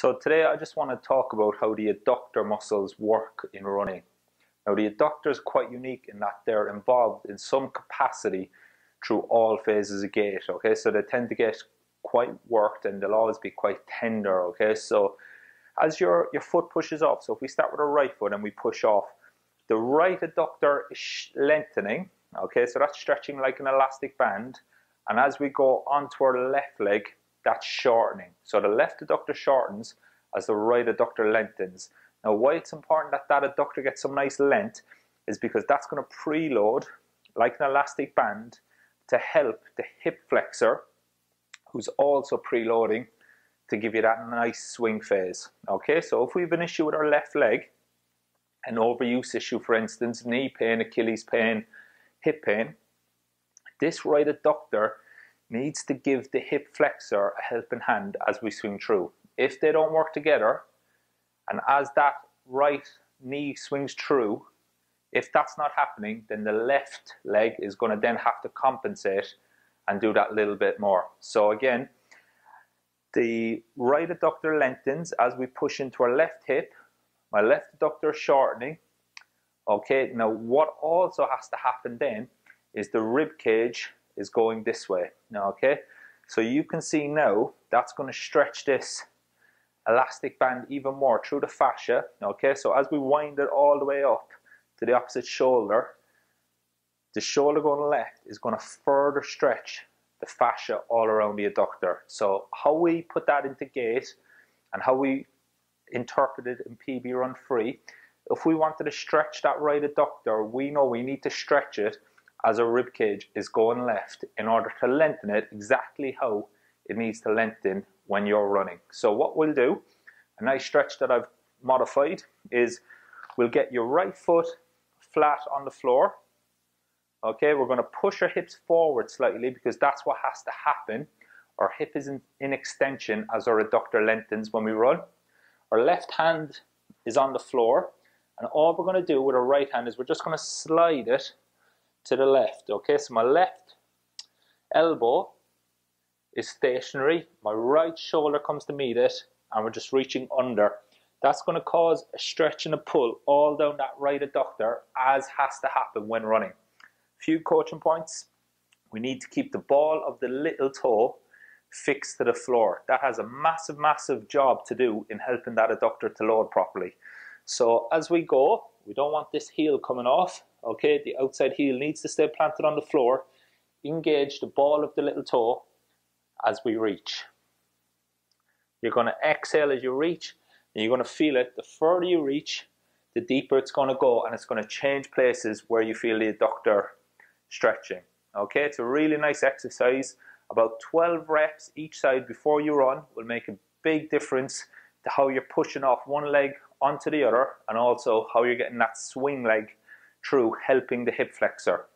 So today I just want to talk about how the adductor muscles work in running. Now the adductor is quite unique in that they're involved in some capacity through all phases of gait, okay? So they tend to get quite worked and they'll always be quite tender, okay? So as your foot pushes off, so if we start with our right foot and we push off, the right adductor is lengthening, okay? So that's stretching like an elastic band. And as we go onto our left leg, that's shortening. So the left adductor shortens as the right adductor lengthens. Now why it's important that that adductor gets some nice length is because that's going to preload like an elastic band to help the hip flexor, who's also preloading, to give you that nice swing phase. Okay, so if we have an issue with our left leg, an overuse issue for instance, knee pain, Achilles pain, hip pain, this right adductor needs to give the hip flexor a helping hand as we swing through. If they don't work together, and as that right knee swings through, if that's not happening, then the left leg is going to then have to compensate and do that little bit more. So again, the right adductor lengthens as we push into our left hip. My left adductor is shortening. Okay, now what also has to happen then is the rib cage is going this way. Now, okay, so you can see now that's going to stretch this elastic band even more through the fascia. Okay, so as we wind it all the way up to the opposite shoulder, the shoulder going left is going to further stretch the fascia all around the adductor. So how we put that into gait and how we interpret it in PB Run Free, if we wanted to stretch that right adductor, we know we need to stretch it as our rib cage is going left in order to lengthen it exactly how it needs to lengthen when you're running. So what we'll do, a nice stretch that I've modified, is we'll get your right foot flat on the floor. Okay, we're going to push our hips forward slightly because that's what has to happen. Our hip is in extension as our adductor lengthens when we run. Our left hand is on the floor, and all we're going to do with our right hand is we're just going to slide it to the left. Okay, so my left elbow is stationary, my right shoulder comes to meet it, and we're just reaching under. That's going to cause a stretch and a pull all down that right adductor, as has to happen when running. Few coaching points: we need to keep the ball of the little toe fixed to the floor. That has a massive job to do in helping that adductor to load properly. So as we go, we don't want this heel coming off. Okay, the outside heel needs to stay planted on the floor. Engage the ball of the little toe as we reach. You're going to exhale as you reach, and you're going to feel it. The further you reach, the deeper it's going to go, and it's going to change places where you feel the adductor stretching. Okay, it's a really nice exercise. About 12 reps each side before you run will make a big difference to how you're pushing off one leg onto the other, and also how you're getting that swing leg through, helping the hip flexor.